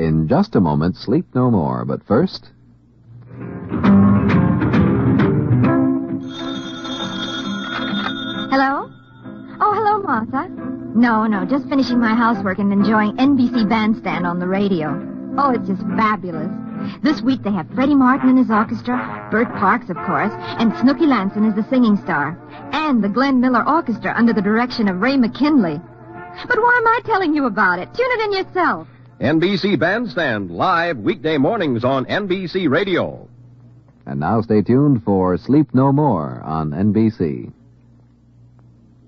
In just a moment, Sleep No More. But first... Hello? Oh, hello, Martha. No, just finishing my housework and enjoying NBC Bandstand on the radio. Oh, it's just fabulous. This week they have Freddie Martin and his orchestra, Bert Parks, of course, and Snooky Lanson is the singing star, and the Glenn Miller Orchestra under the direction of Ray McKinley. But why am I telling you about it? Tune it in yourself. NBC Bandstand, live weekday mornings on NBC Radio. And now stay tuned for Sleep No More on NBC.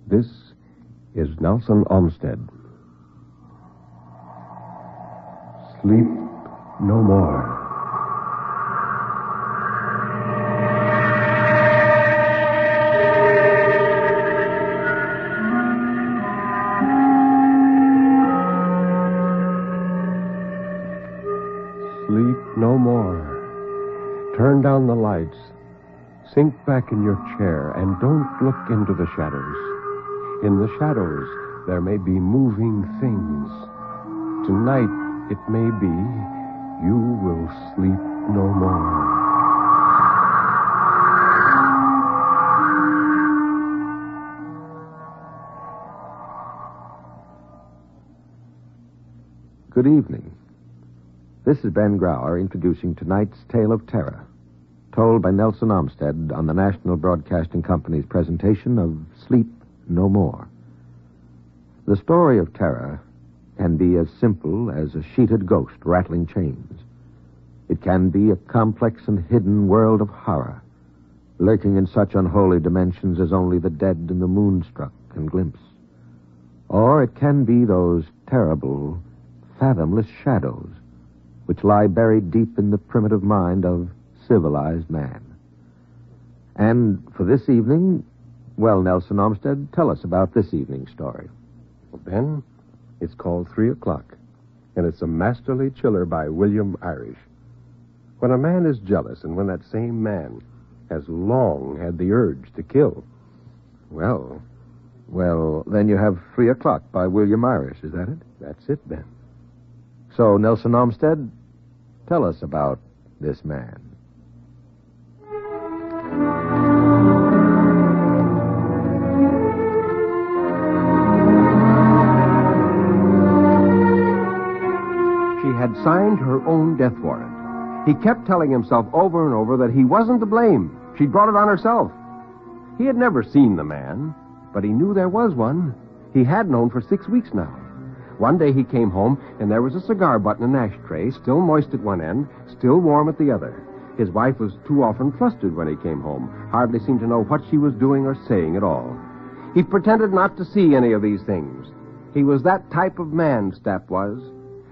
This is Nelson Olmsted. Sleep no more. Sleep no more. Turn down the lights. Sink back in your chair and don't look into the shadows. In the shadows, there may be moving things. Tonight, it may be you will sleep no more. Good evening. This is Ben Grauer introducing tonight's Tale of Terror, told by Nelson Olmsted on the National Broadcasting Company's presentation of Sleep No More. The story of terror can be as simple as a sheeted ghost rattling chains. It can be a complex and hidden world of horror, lurking in such unholy dimensions as only the dead and the moonstruck can glimpse. Or it can be those terrible, fathomless shadows which lie buried deep in the primitive mind of civilized man. And for this evening, well, Nelson Olmsted, tell us about this evening's story. Well, Ben, it's called 3 O'Clock, and it's a masterly chiller by William Irish. When a man is jealous, and when that same man has long had the urge to kill, Well, then you have 3 O'Clock by William Irish, is that it? that's it, Ben. So, Nelson Olmsted, tell us about this man. She had signed her own death warrant. He kept telling himself over and over that he wasn't to blame. She brought it on herself. He had never seen the man, but he knew there was one. He had known for 6 weeks now. One day he came home, and there was a cigar butt in an ashtray, still moist at one end, still warm at the other. His wife was too often flustered when he came home, hardly seemed to know what she was doing or saying at all. He pretended not to see any of these things. He was that type of man, Stapp was.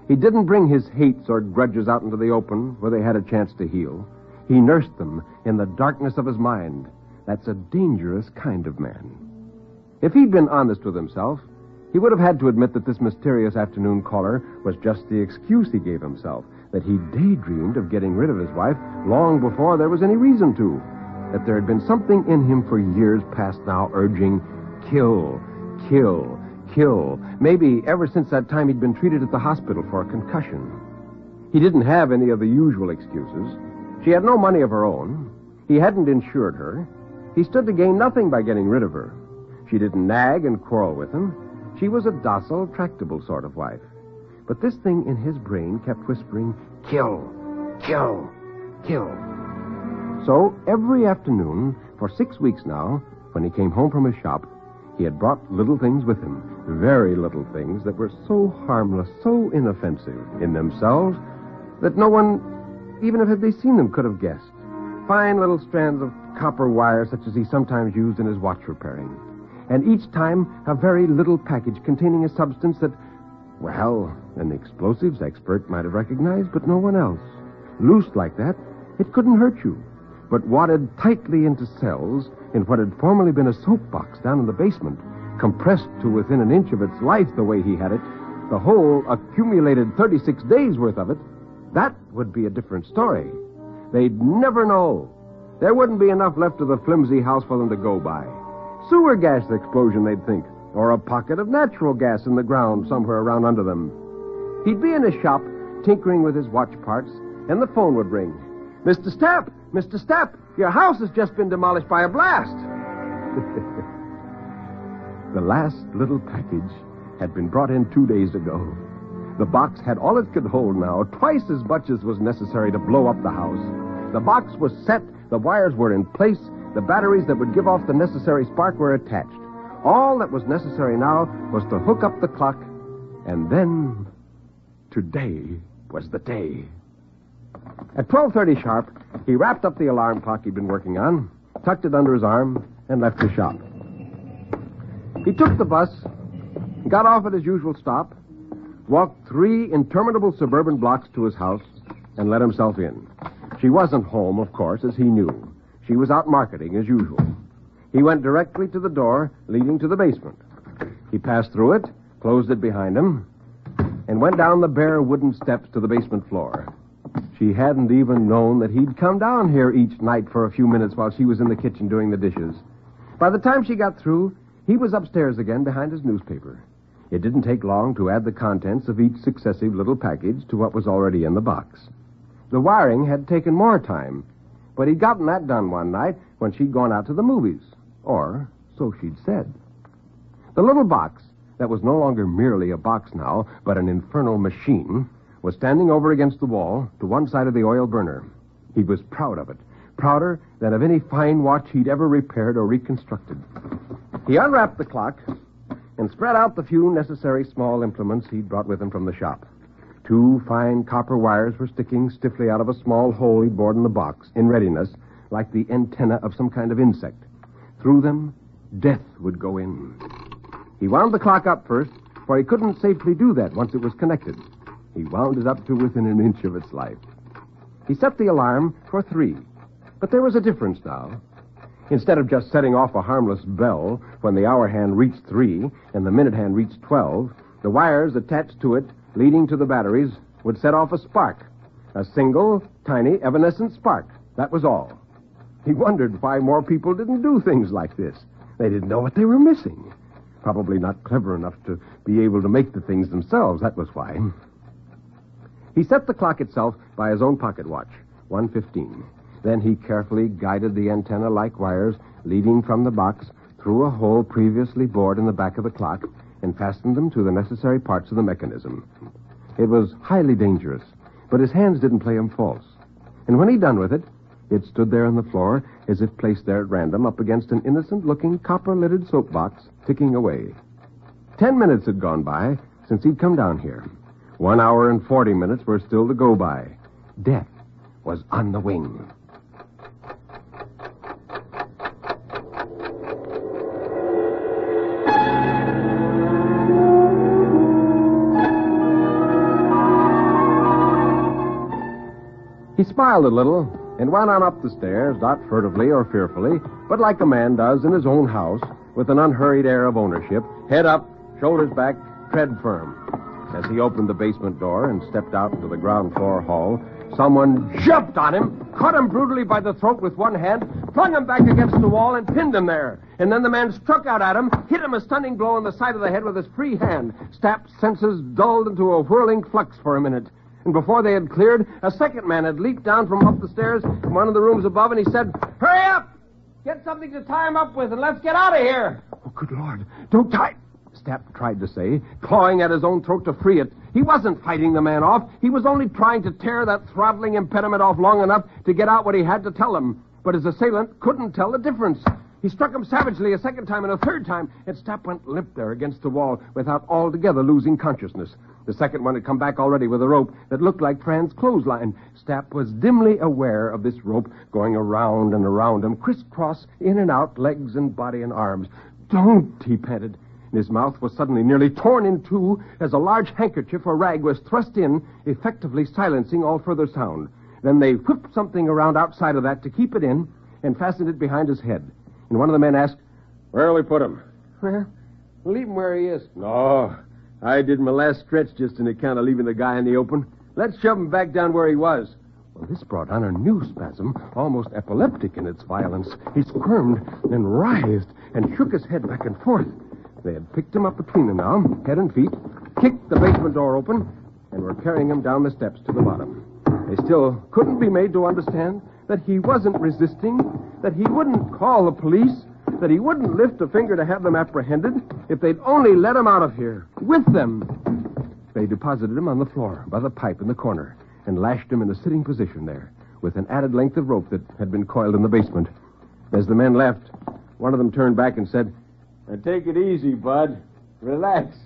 He didn't bring his hates or grudges out into the open where they had a chance to heal. He nursed them in the darkness of his mind. That's a dangerous kind of man. If he'd been honest with himself, he would have had to admit that this mysterious afternoon caller was just the excuse he gave himself, that he daydreamed of getting rid of his wife long before there was any reason to, that there had been something in him for years past now urging, kill, kill, kill. Maybe ever since that time he'd been treated at the hospital for a concussion. He didn't have any of the usual excuses. She had no money of her own. He hadn't insured her. He stood to gain nothing by getting rid of her. She didn't nag and quarrel with him. She was a docile, tractable sort of wife. But this thing in his brain kept whispering, kill, kill, kill. So every afternoon, for 6 weeks now, when he came home from his shop, he had brought little things with him, very little things that were so harmless, so inoffensive in themselves, that no one, even if had they seen them, could have guessed. Fine little strands of copper wire, such as he sometimes used in his watch repairing. And each time, a very little package containing a substance that, well, an explosives expert might have recognized, but no one else. Loose like that, it couldn't hurt you. But wadded tightly into cells in what had formerly been a soapbox down in the basement, compressed to within an inch of its life the way he had it, the whole accumulated 36 days' worth of it, that would be a different story. They'd never know. There wouldn't be enough left of the flimsy house for them to go by. Sewer gas explosion, they'd think, or a pocket of natural gas in the ground somewhere around under them. He'd be in his shop tinkering with his watch parts, and the phone would ring. Mr. Stapp! Mr. Stapp! Your house has just been demolished by a blast! The last little package had been brought in 2 days ago. The box had all it could hold now, twice as much as was necessary to blow up the house. The box was set, the wires were in place, the batteries that would give off the necessary spark were attached. All that was necessary now was to hook up the clock, and then today was the day. At 12:30 sharp, he wrapped up the alarm clock he'd been working on, tucked it under his arm, and left the shop. He took the bus, got off at his usual stop, walked 3 interminable suburban blocks to his house, and let himself in. She wasn't home, of course, as he knew. She was out marketing as usual. He went directly to the door leading to the basement. He passed through it, closed it behind him, and went down the bare wooden steps to the basement floor. She hadn't even known that he'd come down here each night for a few minutes while she was in the kitchen doing the dishes. By the time she got through, he was upstairs again behind his newspaper. It didn't take long to add the contents of each successive little package to what was already in the box. The wiring had taken more time, but he'd gotten that done one night when she'd gone out to the movies. Or so she'd said. The little box, that was no longer merely a box now, but an infernal machine, was standing over against the wall to one side of the oil burner. He was proud of it, prouder than of any fine watch he'd ever repaired or reconstructed. He unwrapped the clock and spread out the few necessary small implements he'd brought with him from the shop. 2 fine copper wires were sticking stiffly out of a small hole he'd bored in the box, in readiness, like the antenna of some kind of insect. Through them, death would go in. He wound the clock up first, for he couldn't safely do that once it was connected. He wound it up to within an inch of its life. He set the alarm for 3, but there was a difference now. Instead of just setting off a harmless bell when the hour hand reached 3 and the minute hand reached 12, the wires attached to it, leading to the batteries, would set off a spark. A single, tiny, evanescent spark. That was all. He wondered why more people didn't do things like this. They didn't know what they were missing. Probably not clever enough to be able to make the things themselves. That was why. He set the clock itself by his own pocket watch, 1:15. Then he carefully guided the antenna-like wires leading from the box through a hole previously bored in the back of the clock and fastened them to the necessary parts of the mechanism. It was highly dangerous, but his hands didn't play him false. And when he'd done with it, it stood there on the floor as if placed there at random up against an innocent-looking copper-lidded soapbox, ticking away. 10 minutes had gone by since he'd come down here. 1 hour and 40 minutes were still to go by. Death was on the wing. He smiled a little and went on up the stairs, not furtively or fearfully, but like a man does in his own house, with an unhurried air of ownership, head up, shoulders back, tread firm. As he opened the basement door and stepped out into the ground floor hall, someone jumped on him, caught him brutally by the throat with one hand, flung him back against the wall, and pinned him there. And then the man struck out at him, hit him a stunning blow on the side of the head with his free hand. Stapp's senses dulled into a whirling flux for a minute. And before they had cleared, a second man had leaped down from up the stairs from one of the rooms above, and he said, "Hurry up! Get something to tie him up with, and let's get out of here!" "Oh, good Lord, don't tie..." Stapp tried to say, clawing at his own throat to free it. He wasn't fighting the man off. He was only trying to tear that throttling impediment off long enough to get out what he had to tell him. But his assailant couldn't tell the difference. He struck him savagely a second time and a third time, and Stapp went limp there against the wall without altogether losing consciousness. The second one had come back already with a rope that looked like Fran's clothesline. Stapp was dimly aware of this rope going around and around him, crisscross, in and out, legs and body and arms. "Don't," he panted. And his mouth was suddenly nearly torn in two as a large handkerchief or rag was thrust in, effectively silencing all further sound. Then they whipped something around outside of that to keep it in and fastened it behind his head. And one of the men asked, "Where'll we put him?" "Well, leave him where he is." "No, I did my last stretch just on account of leaving the guy in the open. Let's shove him back down where he was." Well, this brought on a new spasm, almost epileptic in its violence. He squirmed and writhed and shook his head back and forth. They had picked him up between them now, head and feet, kicked the basement door open, and were carrying him down the steps to the bottom. They still couldn't be made to understand that he wasn't resisting, that he wouldn't call the police, that he wouldn't lift a finger to have them apprehended if they'd only let him out of here, with them. They deposited him on the floor by the pipe in the corner and lashed him in a sitting position there with an added length of rope that had been coiled in the basement. As the men left, one of them turned back and said, "Now take it easy, Bud. Relax.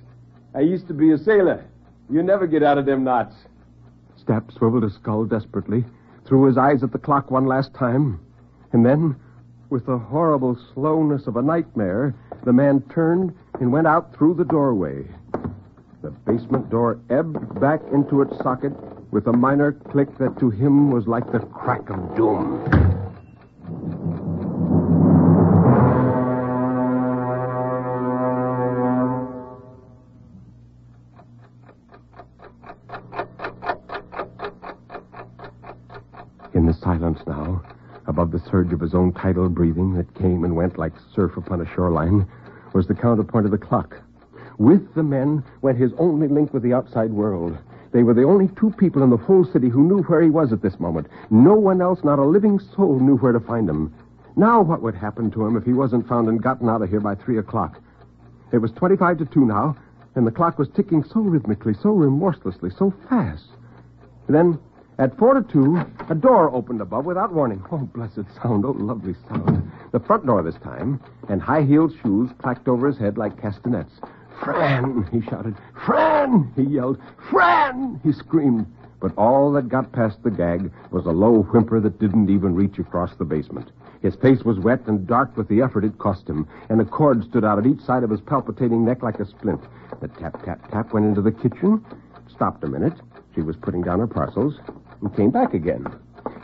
I used to be a sailor. You never get out of them knots." Stapp swiveled his skull desperately, threw his eyes at the clock one last time, and then, with the horrible slowness of a nightmare, the man turned and went out through the doorway. The basement door ebbed back into its socket with a minor click that to him was like the crack of doom. In the silence now, above the surge of his own tidal breathing that came and went like surf upon a shoreline, was the counterpoint of the clock. With the men went his only link with the outside world. They were the only two people in the whole city who knew where he was at this moment. No one else, not a living soul, knew where to find him. Now what would happen to him if he wasn't found and gotten out of here by 3 o'clock? It was 25 to 2 now, and the clock was ticking so rhythmically, so remorselessly, so fast. Then, at 4 to 2, a door opened above without warning. Oh, blessed sound, oh, lovely sound. The front door this time, and high-heeled shoes clacked over his head like castanets. "Fran!" he shouted. "Fran!" he yelled. "Fran!" he screamed. But all that got past the gag was a low whimper that didn't even reach across the basement. His face was wet and dark with the effort it cost him, and a cord stood out at each side of his palpitating neck like a splint. The tap, tap, tap went into the kitchen, stopped a minute. She was putting down her parcels, and came back again.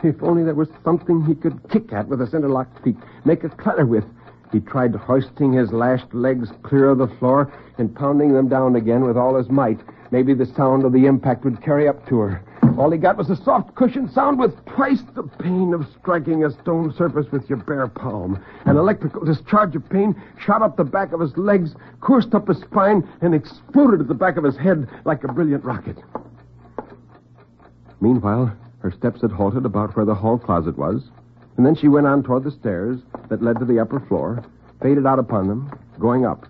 If only there was something he could kick at with his interlocked feet, make a clatter with. He tried hoisting his lashed legs clear of the floor and pounding them down again with all his might. Maybe the sound of the impact would carry up to her. All he got was a soft cushioned sound with twice the pain of striking a stone surface with your bare palm. An electrical discharge of pain shot up the back of his legs, coursed up his spine, and exploded at the back of his head like a brilliant rocket. Meanwhile, her steps had halted about where the hall closet was, and then she went on toward the stairs that led to the upper floor, faded out upon them, going up.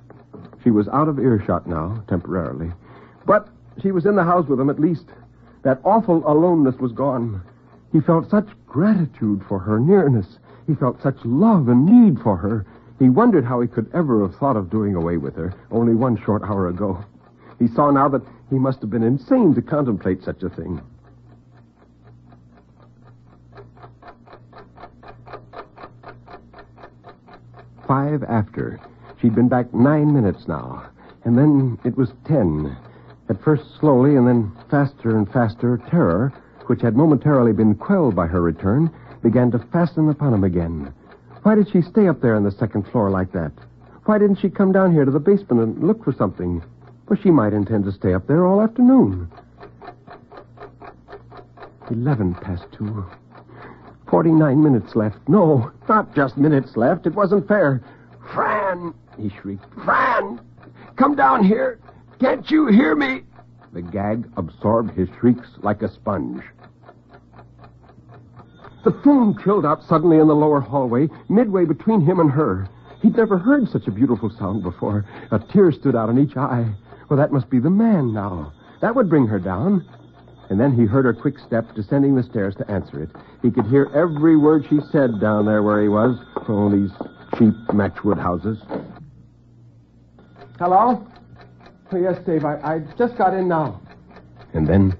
She was out of earshot now, temporarily. But she was in the house with him, at least. That awful aloneness was gone. He felt such gratitude for her nearness. He felt such love and need for her. He wondered how he could ever have thought of doing away with her only 1 short hour ago. He saw now that he must have been insane to contemplate such a thing. 5 after. She'd been back 9 minutes now. And then it was 10. At first slowly, and then faster and faster, terror, which had momentarily been quelled by her return, began to fasten upon him again. Why did she stay up there on the 2nd floor like that? Why didn't she come down here to the basement and look for something? Well, she might intend to stay up there all afternoon. 11 past 2. 49 minutes left. No, not just minutes left. It wasn't fair. "Fran!" he shrieked. "Fran! Come down here! Can't you hear me?" The gag absorbed his shrieks like a sponge. The phone trilled out suddenly in the lower hallway, midway between him and her. He'd never heard such a beautiful sound before. A tear stood out in each eye. Well, that must be the man now. That would bring her down. And then he heard her quick step descending the stairs to answer it. He could hear every word she said down there where he was. Oh, these cheap matchwood houses. "Hello? Oh, yes, Dave, I just got in now." And then...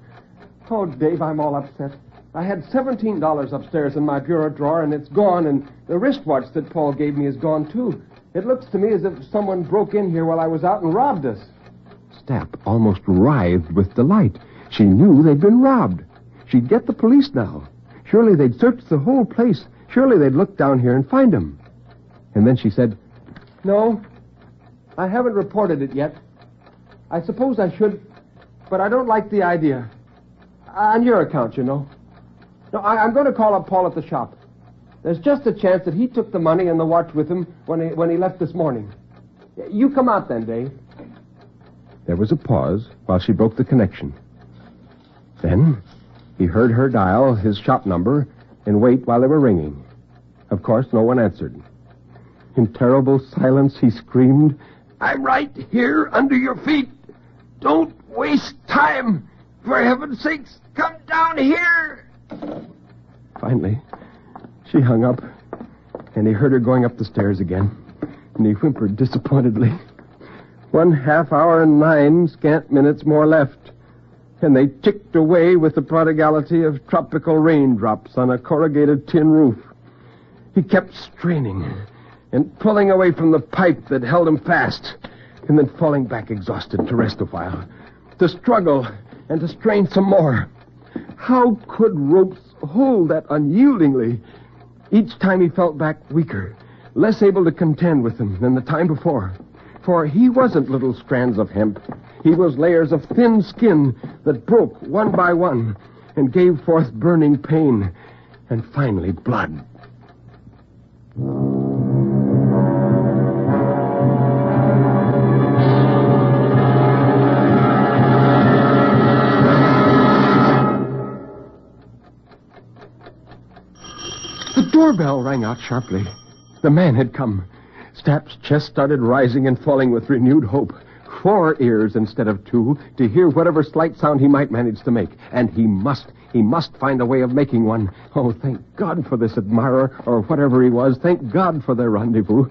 "Oh, Dave, I'm all upset. I had $17 upstairs in my bureau drawer, and it's gone, and the wristwatch that Paul gave me is gone, too. It looks to me as if someone broke in here while I was out and robbed us." Stapp almost writhed with delight. She knew they'd been robbed. She'd get the police now. Surely they'd search the whole place. Surely they'd look down here and find him. And then she said, "No, I haven't reported it yet. I suppose I should, but I don't like the idea. On your account, you know. No, I'm going to call up Paul at the shop. There's just a chance that he took the money and the watch with him when he left this morning. You come out then, Dave." There was a pause while she broke the connection. Then he heard her dial his shop number and wait while they were ringing. Of course, no one answered. In terrible silence, he screamed, "I'm right here under your feet. Don't waste time. For heaven's sakes, come down here." Finally, she hung up, and he heard her going up the stairs again, and he whimpered disappointedly. 1/2 hour and 9 scant minutes more left, and they ticked away with the prodigality of tropical raindrops on a corrugated tin roof. He kept straining and pulling away from the pipe that held him fast, and then falling back exhausted to rest a while, to struggle and to strain some more. How could ropes hold that unyieldingly? Each time he felt back weaker, less able to contend with them than the time before. For he wasn't little strands of hemp. He was layers of thin skin that broke one by one and gave forth burning pain and finally blood. The doorbell rang out sharply. The man had come. Stapp's chest started rising and falling with renewed hope. 4 ears instead of 2 to hear whatever slight sound he might manage to make. And he must find a way of making one. Oh, thank God for this admirer, or whatever he was. Thank God for their rendezvous.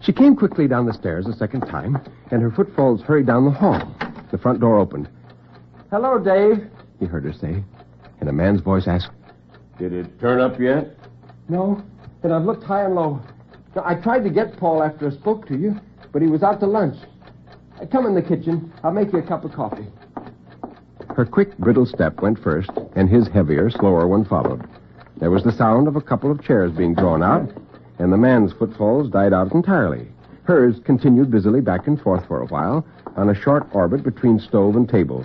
She came quickly down the stairs a second time, and her footfalls hurried down the hall. The front door opened. "Hello, Dave," he heard her say. And a man's voice asked, "Did it turn up yet?" "No, and I've looked high and low. I tried to get Paul after I spoke to you, but he was out to lunch. Come in the kitchen. I'll make you a cup of coffee." Her quick, brittle step went first, and his heavier, slower one followed. There was the sound of a couple of chairs being drawn out, and the man's footfalls died out entirely. Hers continued busily back and forth for a while on a short orbit between stove and table.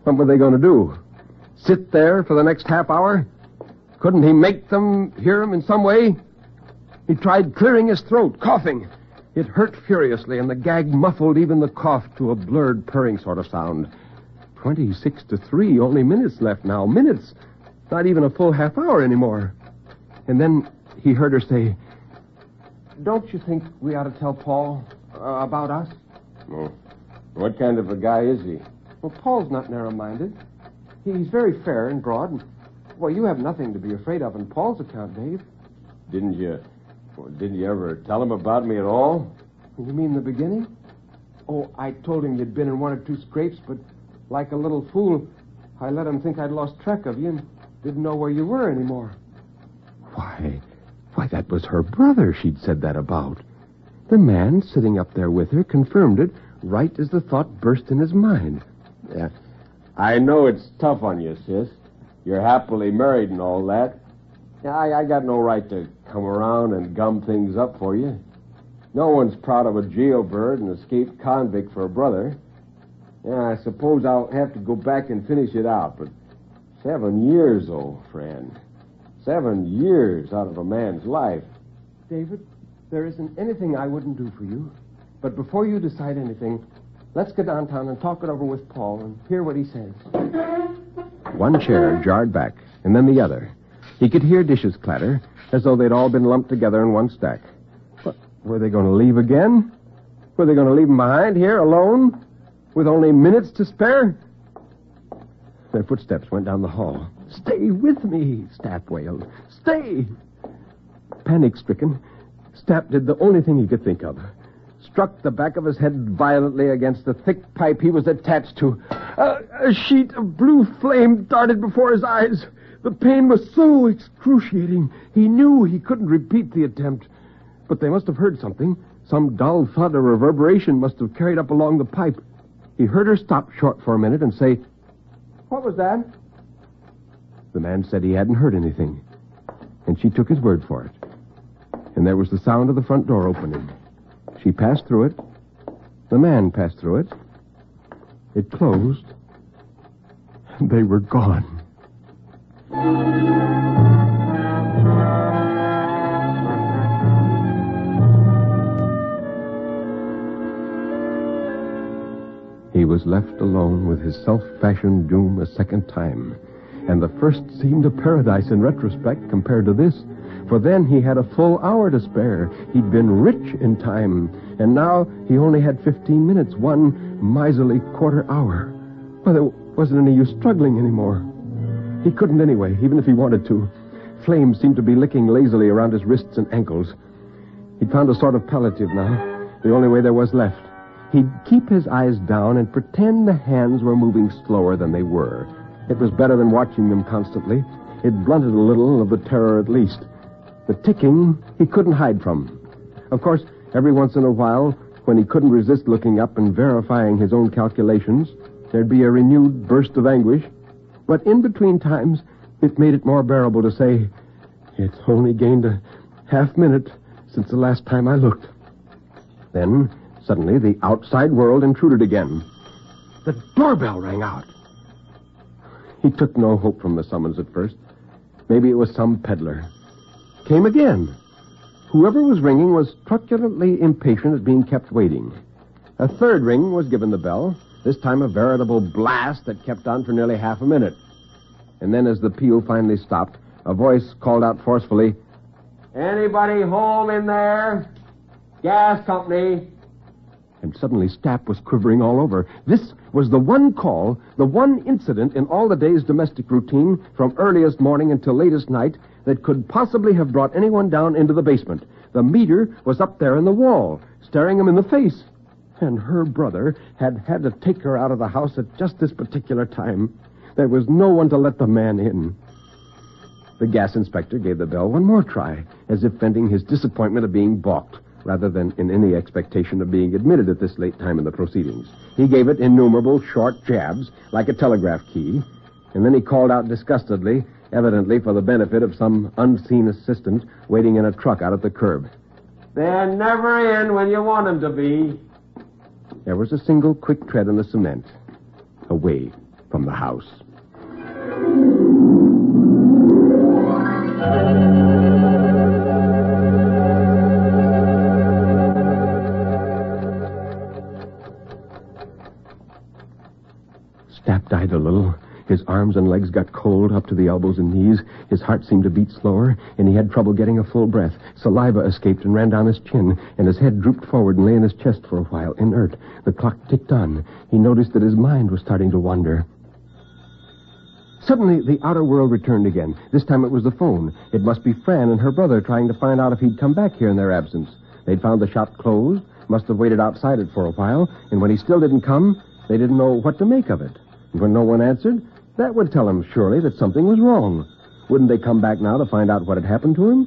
What were they going to do? Sit there for the next half hour? Couldn't he make them hear him in some way? He tried clearing his throat, coughing. It hurt furiously, and the gag muffled even the cough to a blurred, purring sort of sound. 26 to 3, only minutes left now. Minutes. Not even a full half hour anymore. And then he heard her say, "Don't you think we ought to tell Paul about us?" Oh. What kind of a guy is he? Well, Paul's not narrow-minded. He's very fair and broad. Well, you have nothing to be afraid of on Paul's account, Dave. Didn't you ever tell him about me at all? You mean the beginning? Oh, I told him you'd been in 1 or 2 scrapes, but like a little fool, I let him think I'd lost track of you and didn't know where you were anymore. Why, that was her brother she'd said that about. The man sitting up there with her confirmed it right as the thought burst in his mind. Yeah. I know it's tough on you, sis. You're happily married and all that. Yeah, I got no right to come around and gum things up for you. No one's proud of a jailbird and escaped convict for a brother. Yeah, I suppose I'll have to go back and finish it out, but 7 years, old friend. 7 years out of a man's life. David, there isn't anything I wouldn't do for you. But before you decide anything, let's go downtown and talk it over with Paul and hear what he says. One chair jarred back, and then the other. He could hear dishes clatter, as though they'd all been lumped together in one stack. What, were they going to leave again? Were they going to leave him behind here, alone, with only minutes to spare? Their footsteps went down the hall. "Stay with me," Stapp wailed. "Stay!" Panic-stricken, Stapp did the only thing he could think of. Struck the back of his head violently against the thick pipe he was attached to. A sheet of blue flame darted before his eyes. The pain was so excruciating, he knew he couldn't repeat the attempt. But they must have heard something. Some dull thud or reverberation must have carried up along the pipe. He heard her stop short for a minute and say, "What was that?" The man said he hadn't heard anything, and she took his word for it. And there was the sound of the front door opening. She passed through it. The man passed through it. It closed, and they were gone. He was was left alone with his self-fashioned doom a second time. And the first seemed a paradise in retrospect compared to this. For then he had a full hour to spare. He'd been rich in time. And now he only had 15 minutes, one miserly quarter hour. Well, there wasn't any use struggling anymore. He couldn't anyway, even if he wanted to. Flames seemed to be licking lazily around his wrists and ankles. He'd found a sort of palliative now, the only way there was left. He'd keep his eyes down and pretend the hands were moving slower than they were. It was better than watching them constantly. It blunted a little of the terror at least. The ticking he couldn't hide from. Of course, every once in a while, when he couldn't resist looking up and verifying his own calculations, there'd be a renewed burst of anguish. But in between times, it made it more bearable to say, "It's only gained a half-minute since the last time I looked." Then, suddenly, the outside world intruded again. The doorbell rang out. He took no hope from the summons at first. Maybe it was some peddler. Came again. Whoever was ringing was truculently impatient at being kept waiting. A third ring was given the bell, this time a veritable blast that kept on for nearly half a minute. And then as the peal finally stopped, a voice called out forcefully, "Anybody home in there? Gas company." And suddenly Stapp was quivering all over. This was the one call, the one incident in all the day's domestic routine from earliest morning until latest night that could possibly have brought anyone down into the basement. The meter was up there in the wall, staring him in the face. And her brother had had to take her out of the house at just this particular time. There was no one to let the man in. The gas inspector gave the bell one more try, as if venting his disappointment of being balked, rather than in any expectation of being admitted at this late time in the proceedings. He gave it innumerable short jabs, like a telegraph key, and then he called out disgustedly, evidently for the benefit of some unseen assistant waiting in a truck out at the curb. "They're never in when you want them to be." There was a single quick tread in the cement, away from the house. Stapp died a little. His arms and legs got cold up to the elbows and knees. His heart seemed to beat slower, and he had trouble getting a full breath. Saliva escaped and ran down his chin, and his head drooped forward and lay in his chest for a while, inert. The clock ticked on. He noticed that his mind was starting to wander. Suddenly, the outer world returned again. This time it was the phone. It must be Fran and her brother trying to find out if he'd come back here in their absence. They'd found the shop closed, must have waited outside it for a while, and when he still didn't come, they didn't know what to make of it. And when no one answered, that would tell him, surely, that something was wrong. Wouldn't they come back now to find out what had happened to him?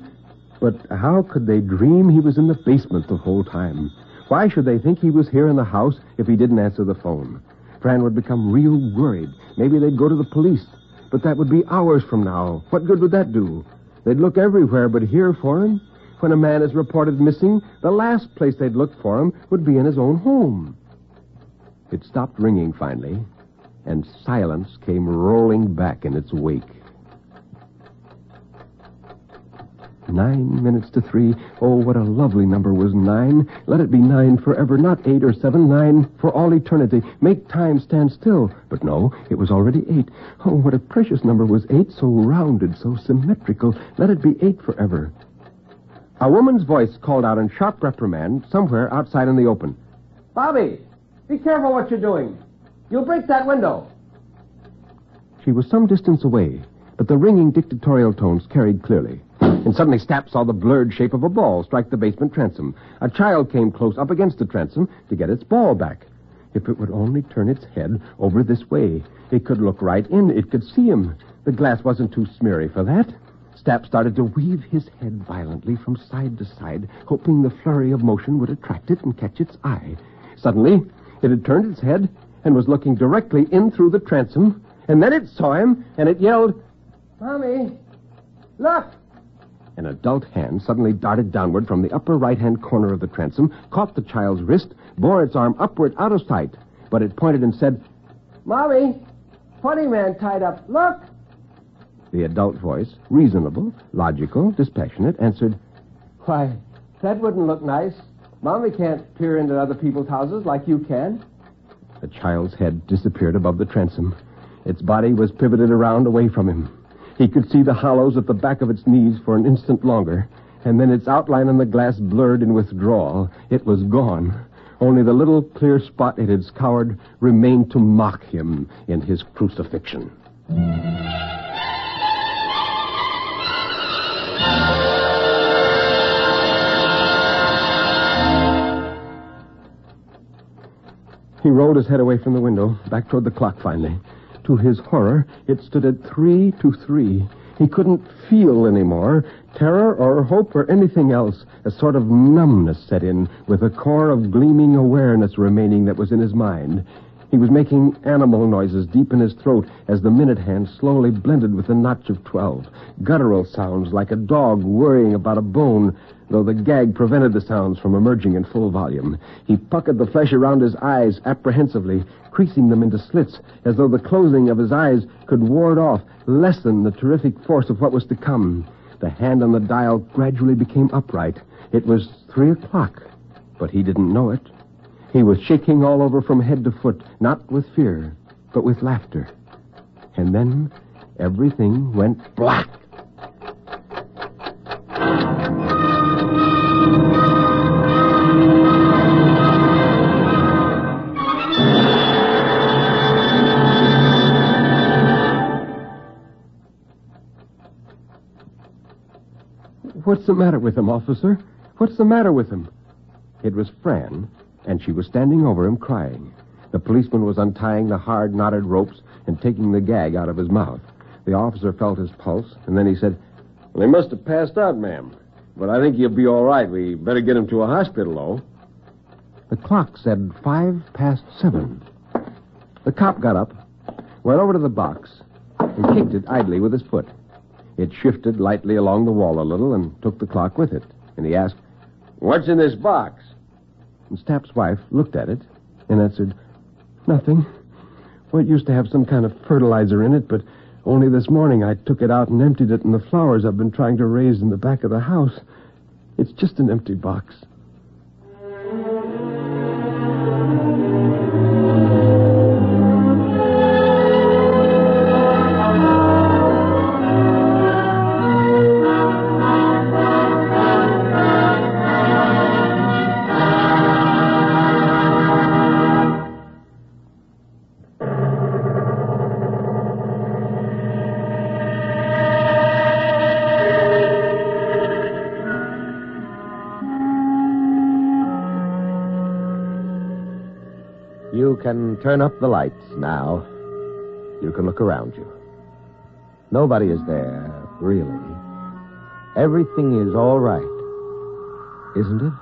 But how could they dream he was in the basement the whole time? Why should they think he was here in the house if he didn't answer the phone? Fran would become real worried. Maybe they'd go to the police. But that would be hours from now. What good would that do? They'd look everywhere but here for him. When a man is reported missing, the last place they'd look for him would be in his own home. It stopped ringing finally, and silence came rolling back in its wake. 9 minutes to 3. Oh, what a lovely number was 9. Let it be 9 forever, not 8 or 7. 9 for all eternity. Make time stand still. But no, it was already 8. Oh, what a precious number was 8, so rounded, so symmetrical. Let it be 8 forever. A woman's voice called out in sharp reprimand somewhere outside in the open. "Bobby, be careful what you're doing. You'll break that window." She was some distance away, but the ringing dictatorial tones carried clearly. And suddenly Stapp saw the blurred shape of a ball strike the basement transom. A child came close up against the transom to get its ball back. If it would only turn its head over this way, it could look right in. It could see him. The glass wasn't too smeary for that. Stapp started to weave his head violently from side to side, hoping the flurry of motion would attract it and catch its eye. Suddenly, it had turned its head and was looking directly in through the transom, and then it saw him, and it yelled, "Mommy, look!" An adult hand suddenly darted downward from the upper right-hand corner of the transom, caught the child's wrist, bore its arm upward out of sight. But it pointed and said, "Mommy, funny man tied up. Look!" The adult voice, reasonable, logical, dispassionate, answered, "Why, that wouldn't look nice. Mommy can't peer into other people's houses like you can." The child's head disappeared above the transom. Its body was pivoted around away from him. He could see the hollows at the back of its knees for an instant longer, and then its outline on the glass blurred in withdrawal. It was gone. Only the little clear spot it had scoured remained to mock him in his crucifixion. He rolled his head away from the window, back toward the clock finally. To his horror, it stood at 3 to 3. He couldn't feel anymore. Terror or hope or anything else. A sort of numbness set in, with a core of gleaming awareness remaining that was in his mind. He was making animal noises deep in his throat as the minute hand slowly blended with the notch of 12. Guttural sounds like a dog worrying about a bone, though the gag prevented the sounds from emerging in full volume. He puckered the flesh around his eyes apprehensively, creasing them into slits, as though the closing of his eyes could ward off, lessen the terrific force of what was to come. The hand on the dial gradually became upright. It was 3 o'clock, but he didn't know it. He was shaking all over from head to foot, not with fear, but with laughter. And then everything went black. What's the matter with him, officer? What's the matter with him? It was Fran, and she was standing over him crying. The policeman was untying the hard, knotted ropes and taking the gag out of his mouth. The officer felt his pulse, and then he said, Well, he must have passed out, ma'am. But I think he'll be all right. We better get him to a hospital, though. The clock said 7:05. The cop got up, went over to the box, and kicked it idly with his foot. It shifted lightly along the wall a little and took the clock with it. And he asked, What's in this box? And Stapp's wife looked at it and answered, Nothing. Well, it used to have some kind of fertilizer in it, but only this morning I took it out and emptied it in the flowers I've been trying to raise in the back of the house. It's just an empty box. You can turn up the lights now. You can look around you. Nobody is there, really. Everything is all right, isn't it?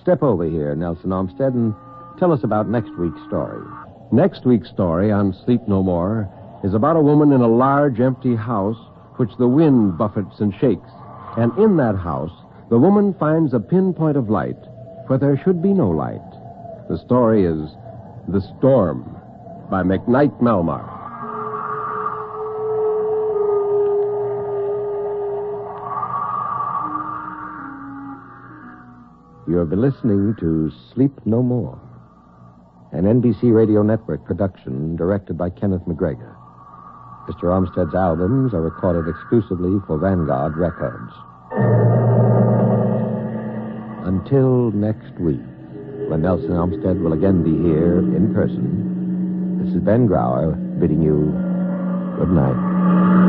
Step over here, Nelson Olmsted, and tell us about next week's story. Next week's story on Sleep No More is about a woman in a large, empty house which the wind buffets and shakes. And in that house, the woman finds a pinpoint of light where there should be no light. The story is The Storm by McKnight Malmar. You have been listening to Sleep No More, an NBC Radio Network production directed by Kenneth McGregor. Mr. Olmsted's albums are recorded exclusively for Vanguard Records. Until next week, when Nelson Olmsted will again be here in person, this is Ben Grauer bidding you good night.